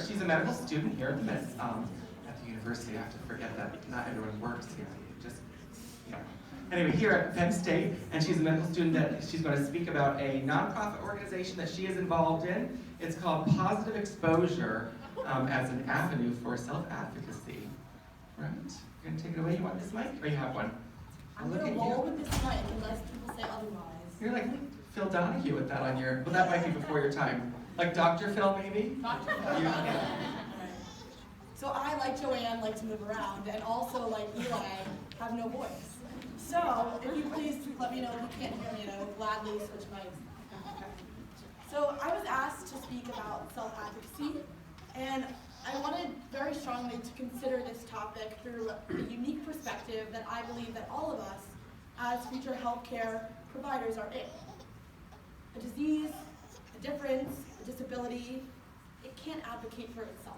She's a medical student here at the university. I have to forget that not everyone works here. Just, you know. Anyway, here at Penn State, and she's a medical student that she's going to speak about a nonprofit organization that she is involved in. It's called Positive Exposure as an avenue for self-advocacy. Right? You're going to take it away? You want this mic? Or you have one? I'm going to roll with this mic unless people say otherwise. You're like Phil Donahue with that on your, well, that might be before your time. Like Dr. Phil, maybe? Dr. Phil. So I, like Joanne, like to move around, and also, like Eli, have no voice. So, if you please let me know if you can't hear me, and I will gladly switch mics. So, I was asked to speak about self-advocacy, and I wanted very strongly to consider this topic through a unique perspective that I believe that all of us, as future healthcare providers, are in. A disease, a difference, a disability, it can't advocate for itself.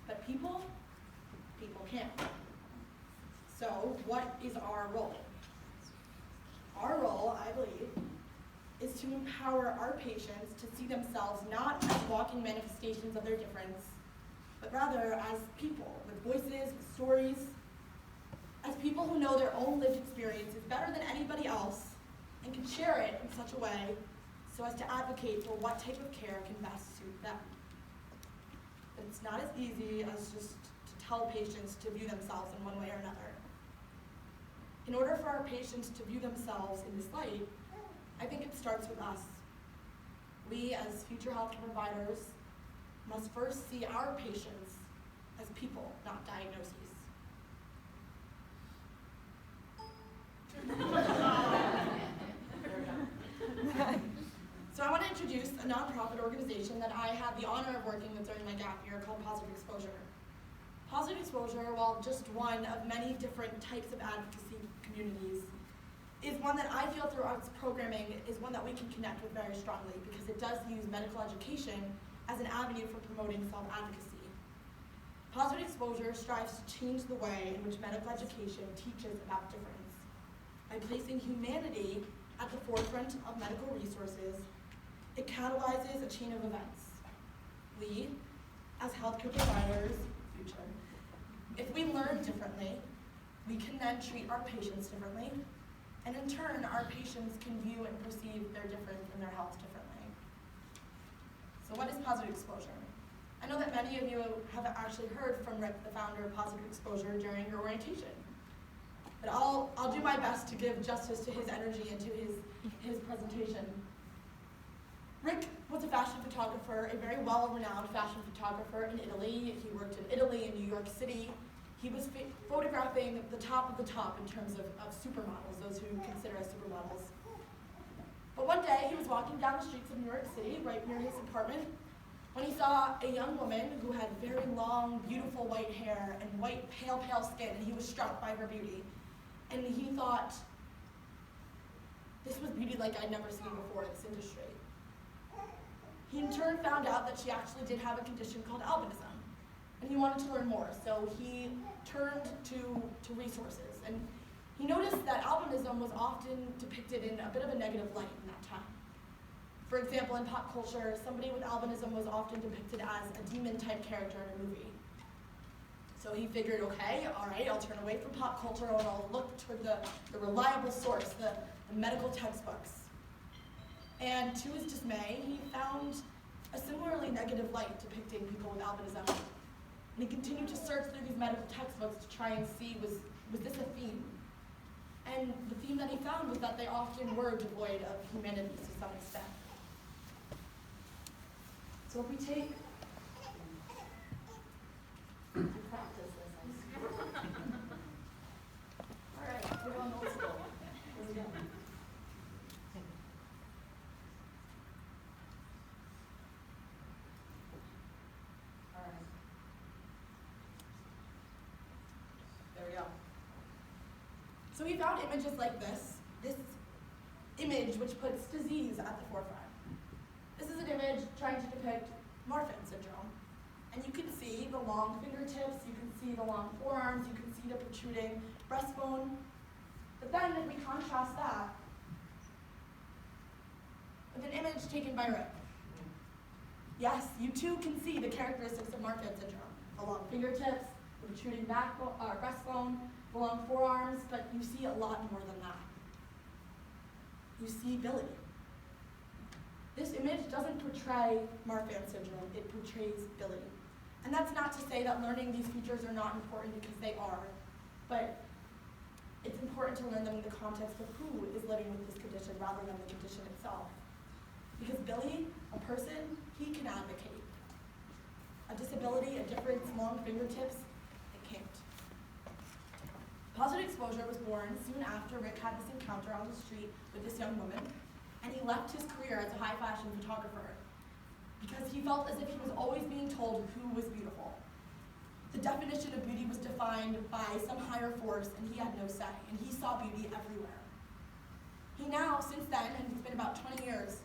But people can't. So, what is our role? Our role, I believe, is to empower our patients to see themselves not as walking manifestations of their difference, but rather as people with voices, with stories, as people who know their own lived experience is better than anybody else and can share it in such a way so as to advocate for what type of care can best suit them. But it's not as easy as just to tell patients to view themselves in one way or another. In order for our patients to view themselves in this light, I think it starts with us. We, as future healthcare providers, must first see our patients as people, not diagnoses. So I want to introduce a nonprofit organization that I had the honor of working with during my gap year called Positive Exposure. Positive Exposure, while just one of many different types of advocacy communities, is one that I feel throughout its programming is one that we can connect with very strongly because it does use medical education as an avenue for promoting self-advocacy. Positive Exposure strives to change the way in which medical education teaches about difference by placing humanity at the forefront of medical resources. It catalyzes a chain of events. We, as healthcare providers, if we learn differently, we can then treat our patients differently, and in turn, our patients can view and perceive their difference in their health differently. So what is positive exposure? I know that many of you have actually heard from Rick, the founder of Positive Exposure, during your orientation. But I'll do my best to give justice to his energy and to his presentation. Rick was a fashion photographer, a very well-renowned fashion photographer in Italy. He worked in Italy and New York City. He was photographing the top of the top in terms of supermodels, those who consider us supermodels. But one day, he was walking down the streets of New York City, right near his apartment, when he saw a young woman who had very long, beautiful white hair and white, pale skin, and he was struck by her beauty. And he thought, this was beauty like I'd never seen before in this industry. He in turn found out that she actually did have a condition called albinism, and he wanted to learn more, so he turned to resources. And he noticed that albinism was often depicted in a bit of a negative light in that time. For example, in pop culture, somebody with albinism was often depicted as a demon-type character in a movie. So he figured, okay, all right, I'll turn away from pop culture and I'll look toward the reliable source, the medical textbooks. And to his dismay, he found a similarly negative light depicting people with albinism. And he continued to search through these medical textbooks to try and see, was this a theme? And the theme that he found was that they often were devoid of humanity to some extent. So if we take practice this. All right, we're on old school. Here we go. All right. There we go. So we found images like this image which puts disease at the forefront. This is an image trying to depict Marfan syndrome. And you can see the long fingertips, you can see the long forearms, you can see the protruding breastbone. But then if we contrast that with an image taken by Rick. Yes, you too can see the characteristics of Marfan syndrome. The long fingertips, the protruding breastbone, the long forearms, but you see a lot more than that. You see Billy. This image doesn't portray Marfan syndrome, it portrays Billy. And that's not to say that learning these features are not important, because they are, but it's important to learn them in the context of who is living with this condition rather than the condition itself. Because Billy, a person, he can advocate. A disability, a difference, long fingertips, it can't. Positive Exposure was born soon after Rick had this encounter on the street with this young woman, and he left his career as a high fashion photographer because he felt as if he was always being told who was beautiful. The definition of beauty was defined by some higher force, and he had no say, and he saw beauty everywhere. He now, since then, and it's been about 20 years,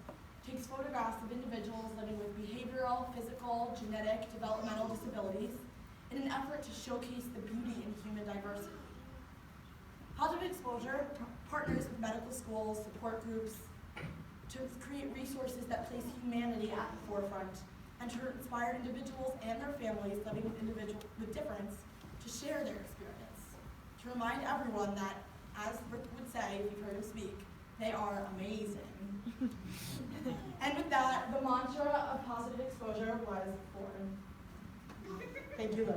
takes photographs of individuals living with behavioral, physical, genetic, developmental disabilities in an effort to showcase the beauty in human diversity. Positive Exposure partners with medical schools, support groups, to create resources that place humanity at the forefront and to inspire individuals and their families living with difference to share their experience. To remind everyone that, as Rick would say if you've heard him speak, they are amazing. And with that, the mantra of Positive Exposure was born. Thank you, Liv.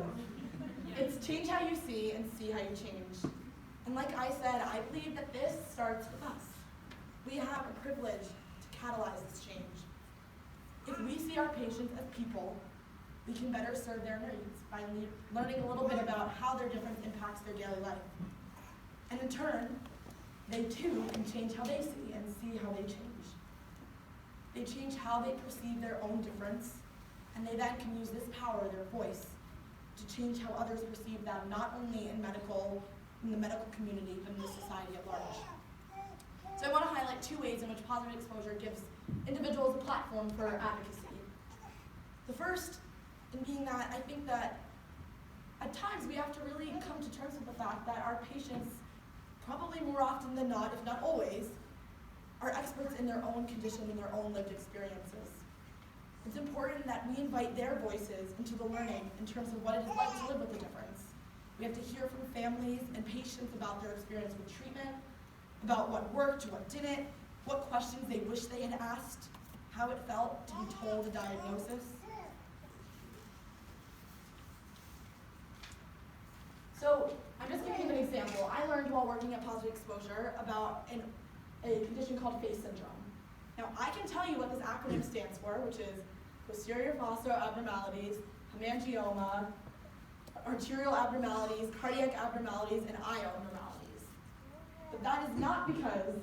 It's change how you see and see how you change. And like I said, I believe that this starts with us. We have a privilege to catalyze this change. If we see our patients as people, we can better serve their needs by learning a little bit about how their difference impacts their daily life. And in turn, they too can change how they see and see how they change. They change how they perceive their own difference, and they then can use this power, their voice, to change how others perceive them, not only in the medical community, but in the society at large. So I want to highlight two ways in which Positive Exposure gives individuals a platform for advocacy. The first, in being that I think that at times we have to really come to terms with the fact that our patients, probably more often than not, if not always, are experts in their own condition and their own lived experiences. It's important that we invite their voices into the learning in terms of what it is like to live with a difference. We have to hear from families and patients about their experience with treatment, about what worked, what didn't, what questions they wish they had asked, how it felt to be told a diagnosis. So I'm just giving you an example. I learned while working at Positive Exposure about a condition called face syndrome. Now I can tell you what this acronym stands for, which is posterior fossa abnormalities, hemangioma, arterial abnormalities, cardiac abnormalities, and eye abnormalities. But that is not because,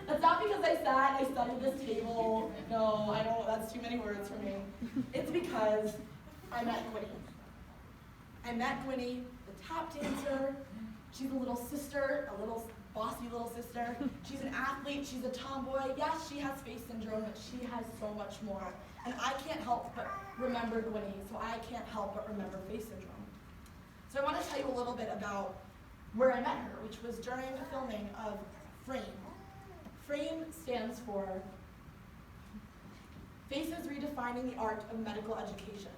that's not because I studied this table. No, I don't, that's too many words for me. It's because I met Gwynnie. I met Gwynnie, the tap dancer. She's a little sister, a little bossy little sister. She's an athlete, she's a tomboy. Yes, she has face syndrome, but she has so much more. And I can't help but remember Gwynnie, so I can't help but remember face syndrome. So I want to tell you a little bit about where I met her, which was during the filming of FRAME. FRAME stands for Faces Redefining the Art of Medical Education.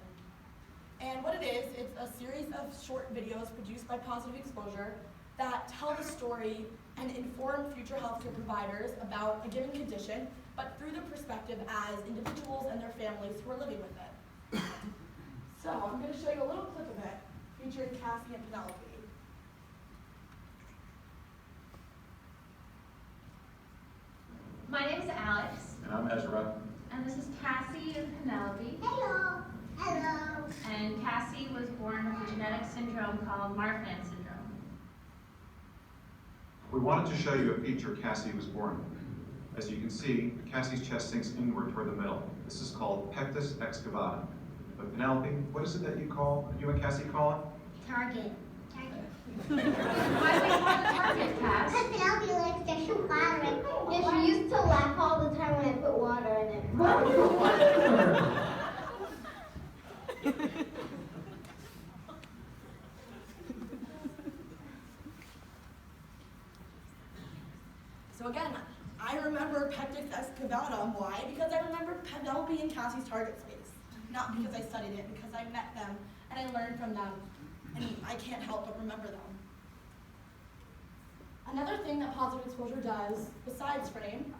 And what it is, it's a series of short videos produced by Positive Exposure that tell the story and inform future healthcare providers about a given condition, but through the perspective as individuals and their families who are living with it. So I'm going to show you a little clip of it, featuring Cassie and Penelope. My name is Alex. And I'm Ezra. And this is Cassie and Penelope. Hello. Hello. And Cassie was born with a genetic syndrome called Marfan syndrome. We wanted to show you a feature Cassie was born with. As you can see, Cassie's chest sinks inward toward the middle. This is called pectus excavata. But Penelope, what is it that you and Cassie call it? Target. Why do we call it target, Cass? Because Penelope likes sexual flattering. She used to laugh all the time when I put water in it. So again, I remember pectus excavatum. Why? I'll be in Cassie's target space. Not because I studied it, because I met them and I learned from them, and I can't help but remember them. Another thing that Positive Exposure does, besides Frame,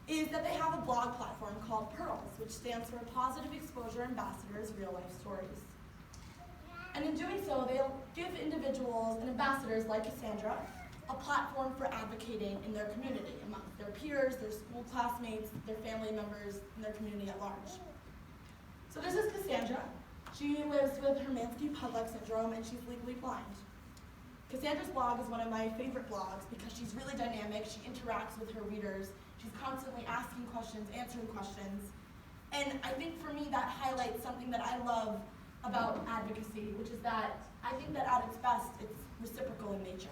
is that they have a blog platform called Pearls, which stands for Positive Exposure Ambassadors Real Life Stories. And in doing so, they'll give individuals and ambassadors like Cassandra a platform for advocating in their community, amongst their peers, their school classmates, their family members, and their community at large. So this is Cassandra. She lives with Hermansky-Pudlak syndrome, and she's legally blind. Cassandra's blog is one of my favorite blogs because she's really dynamic, she interacts with her readers, she's constantly asking questions, answering questions. And I think for me that highlights something that I love about advocacy, which is that I think that at its best, it's reciprocal in nature.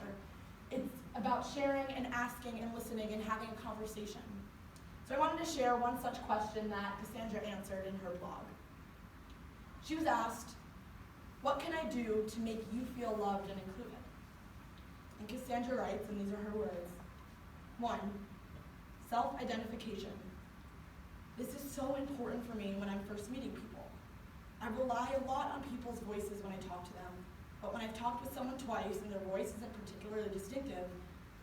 It's about sharing and asking and listening and having a conversation. So I wanted to share one such question that Cassandra answered in her blog. She was asked, "What can I do to make you feel loved and included?" And Cassandra writes, and these are her words, 1, self-identification. This is so important for me when I'm first meeting people. I rely a lot on people's voices when I talk to them, but when I've talked with someone twice and their voice isn't particularly distinctive,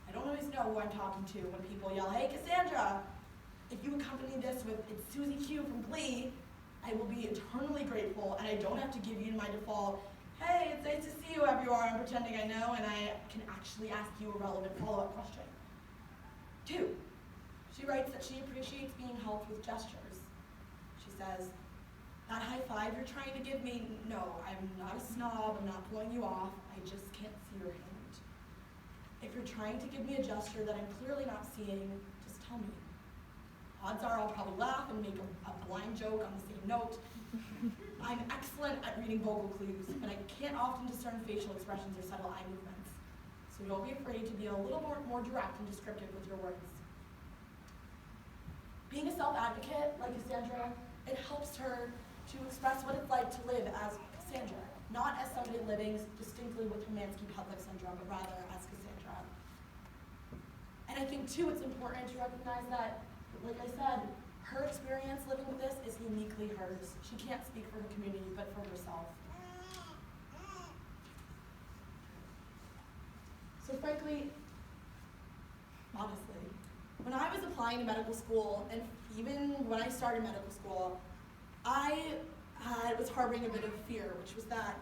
I don't always know who I'm talking to when people yell, "Hey, Cassandra!" If you accompany this with, "It's Susie Q from Glee," I will be eternally grateful, and I don't have to give you my default, "Hey, it's nice to see you whoever you are, I'm pretending I know," and I can actually ask you a relevant follow-up question. 2, she writes that she appreciates being helped with gestures. She says, "That high five you're trying to give me, no, I'm not a snob, I'm not pulling you off, I just can't see your hand. If you're trying to give me a gesture that I'm clearly not seeing, just tell me. Odds are I'll probably laugh and make a blind joke on the same note. I'm excellent at reading vocal clues, but I can't often discern facial expressions or subtle eye movements. So don't be afraid to be a little more direct and descriptive with your words." Being a self-advocate, like Cassandra, it helps her to express what it's like to live as Cassandra, not as somebody living distinctly with Hermansky-Pudlak syndrome, but rather as Cassandra. And I think, too, it's important to recognize that, like I said, her experience living with this is uniquely hers. She can't speak for her community, but for herself. So frankly, honestly, when I was applying to medical school, and even when I started medical school, I was harboring a bit of fear, which was that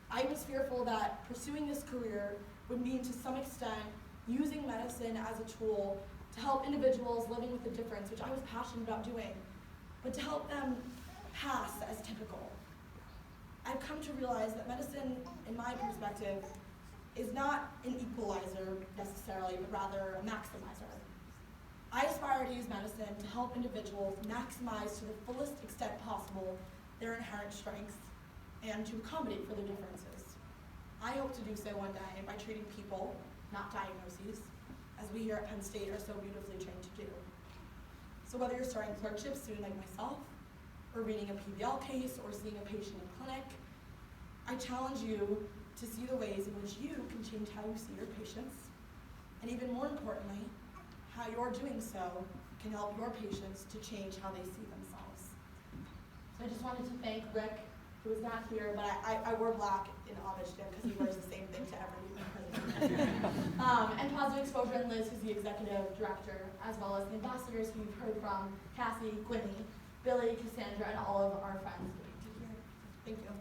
I was fearful that pursuing this career would mean, to some extent, using medicine as a tool to help individuals living with a difference, which I was passionate about doing, but to help them pass as typical. I've come to realize that medicine, in my perspective, is not an equalizer necessarily, but rather a maximizer. I aspire to use medicine to help individuals maximize to the fullest extent possible their inherent strengths and to accommodate for their differences. I hope to do so one day by treating people, not diagnoses, as we here at Penn State are so beautifully trained to do. So whether you're starting clerkship soon like myself, or reading a PBL case, or seeing a patient in clinic, I challenge you to see the ways in which you can change how you see your patients, and even more importantly, how you're doing so can help your patients to change how they see themselves. So I just wanted to thank Rick, who is not here, but I wore black in homage to him because he wears the same thing to every presentation. And Positive Exposure, and Liz, who's the executive director, as well as the ambassadors who you've heard from, Cassie, Gwynny, Billy, Cassandra, and all of our friends. Thank you.